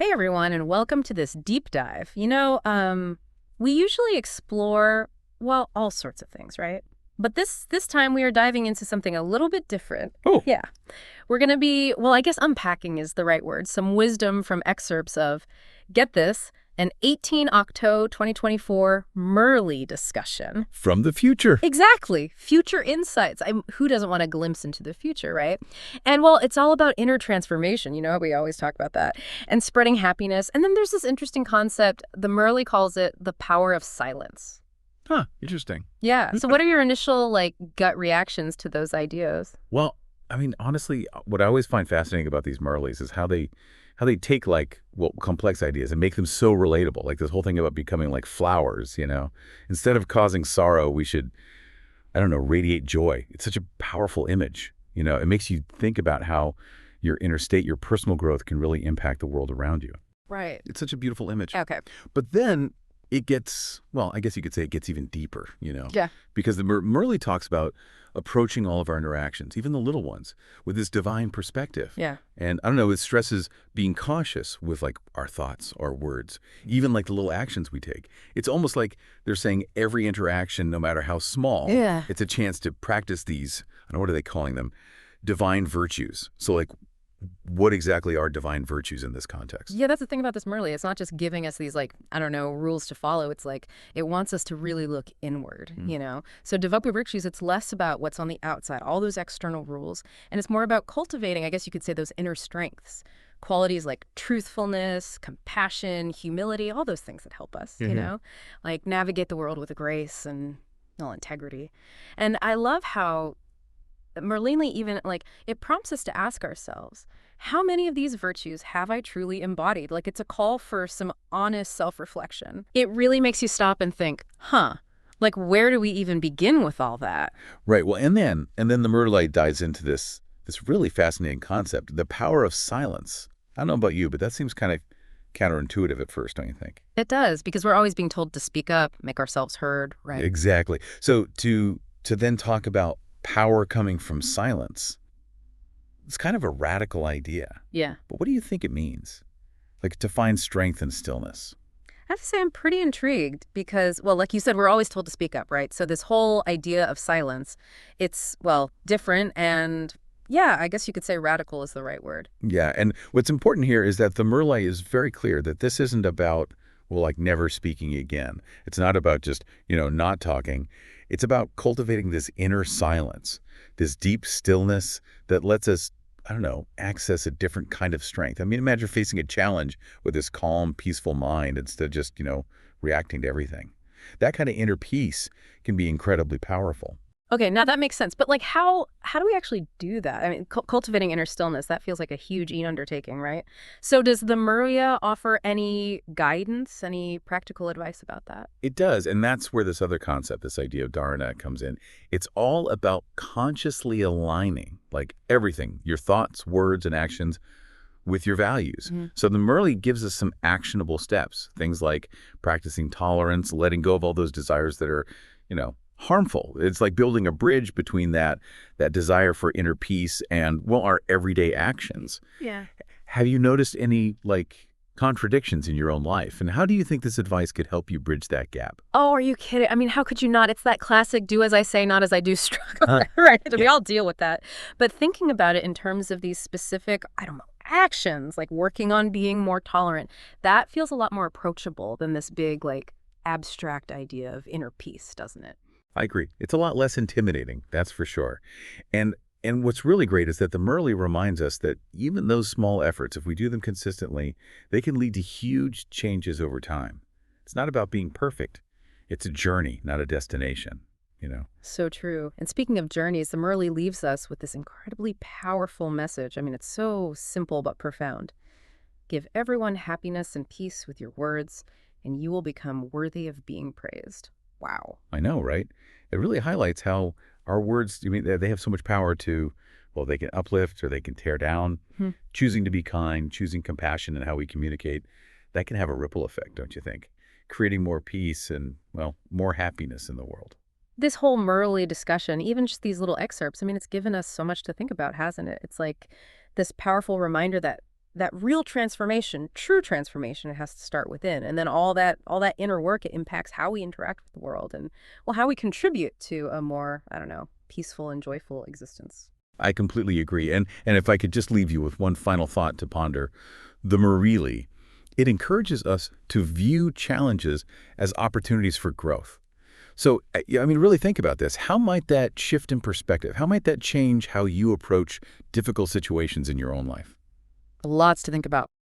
Hey everyone, and welcome to this deep dive. We usually explore, well, all sorts of things, right? But this time we are diving into something a little bit different. Oh, Yeah. We're going to be, well, I guess unpacking is the right word, some wisdom from excerpts of, get this, an 18 Octo 2024 Murli discussion. from the future. Exactly. Future insights. Who doesn't want a glimpse into the future, right? And well, it's all about inner transformation. You know, we always talk about that. And spreading happiness. And then there's this interesting concept. The Murli calls it the power of silence. Huh, interesting. Yeah. So what are your initial, gut reactions to those ideas? Well, I mean, honestly, what I always find fascinating about these Marleys is how they take complex ideas and make them so relatable. Like this whole thing about becoming like flowers, Instead of causing sorrow, we should, I don't know, radiate joy. It's such a powerful image. It makes you think about how your inner state, your personal growth can really impact the world around you. Right. It's such a beautiful image. Okay. But then it gets, well, I guess you could say it gets even deeper, Yeah. Because the Murli talks about approaching all of our interactions, even the little ones, with this divine perspective. Yeah. And I don't know, it stresses being cautious with like our thoughts, our words, even like the little actions we take. It's almost like they're saying every interaction, no matter how small, Yeah. it's a chance to practice these, I don't know, what are they calling them? Divine virtues. So like, what exactly are divine virtues in this context? Yeah, that's the thing about this Murli. It's not just giving us these, rules to follow. It's like it wants us to really look inward. So developing virtues, it's less about what's on the outside, all those external rules, and it's more about cultivating, I guess you could say, those inner strengths, qualities like truthfulness, compassion, humility, all those things that help us, like navigate the world with grace and integrity. And I love how Merlini even, it prompts us to ask ourselves, how many of these virtues have I truly embodied? Like, it's a call for some honest self-reflection. It really makes you stop and think, where do we even begin with all that? Right. Well, and then the Murderlight dives into this really fascinating concept, the power of silence. I don't know about you, but that seems kind of counterintuitive at first, don't you think? It does, because we're always being told to speak up, make ourselves heard, right? Exactly. So to then talk about power coming from silence, it's kind of a radical idea. Yeah. But what do you think it means? Like to find strength in stillness. I have to say I'm pretty intrigued because, well, like you said, we're always told to speak up, right? So this whole idea of silence, it's, well, different and, yeah, I guess you could say radical is the right word. Yeah, and what's important here is that the Murli is very clear that this isn't about, well, like never speaking again. It's not about just, not talking. It's about cultivating this inner silence, this deep stillness that lets us, I don't know, access a different kind of strength. I mean, imagine facing a challenge with this calm, peaceful mind instead of just, reacting to everything. That kind of inner peace can be incredibly powerful. Okay, now that makes sense. But how do we actually do that? I mean, cultivating inner stillness, that feels like a huge undertaking, right? So does the Muria offer any guidance, any practical advice about that? It does, and that's where this other concept, this idea of Dharna comes in. It's all about consciously aligning, like everything, your thoughts, words, and actions with your values. Mm-hmm. So the Murli gives us some actionable steps, things like practicing tolerance, letting go of all those desires that are, harmful. It's like building a bridge between that desire for inner peace and, well, our everyday actions. Yeah. Have you noticed any, contradictions in your own life? And how do you think this advice could help you bridge that gap? Oh, are you kidding? I mean, how could you not? It's that classic do as I say, not as I do struggle, Uh, right? We yeah. all deal with that. But thinking about it in terms of these specific, I don't know, actions, like working on being more tolerant, that feels a lot more approachable than this big, abstract idea of inner peace, doesn't it? I agree. It's a lot less intimidating, that's for sure. And what's really great is that the Murli reminds us that even those small efforts, if we do them consistently, they can lead to huge changes over time. It's not about being perfect. It's a journey, not a destination. So true. And speaking of journeys, the Murli leaves us with this incredibly powerful message. I mean, it's so simple but profound. Give everyone happiness and peace with your words, and you will become worthy of being praised. Wow. I know, right? It really highlights how our words, they have so much power to, well, they can uplift or they can tear down. Hmm. Choosing to be kind, choosing compassion in how we communicate, that can have a ripple effect, don't you think? Creating more peace and, well, more happiness in the world. This whole Murli discussion, even just these little excerpts, I mean, it's given us so much to think about, hasn't it? It's like this powerful reminder that that real transformation, true transformation, has to start within. And then all that inner work, it impacts how we interact with the world and, well, how we contribute to a more, I don't know, peaceful and joyful existence. I completely agree. And if I could just leave you with one final thought to ponder, the Murli, it encourages us to view challenges as opportunities for growth. So, yeah, I mean, really think about this. How might that shift in perspective? How might that change how you approach difficult situations in your own life? Lots to think about.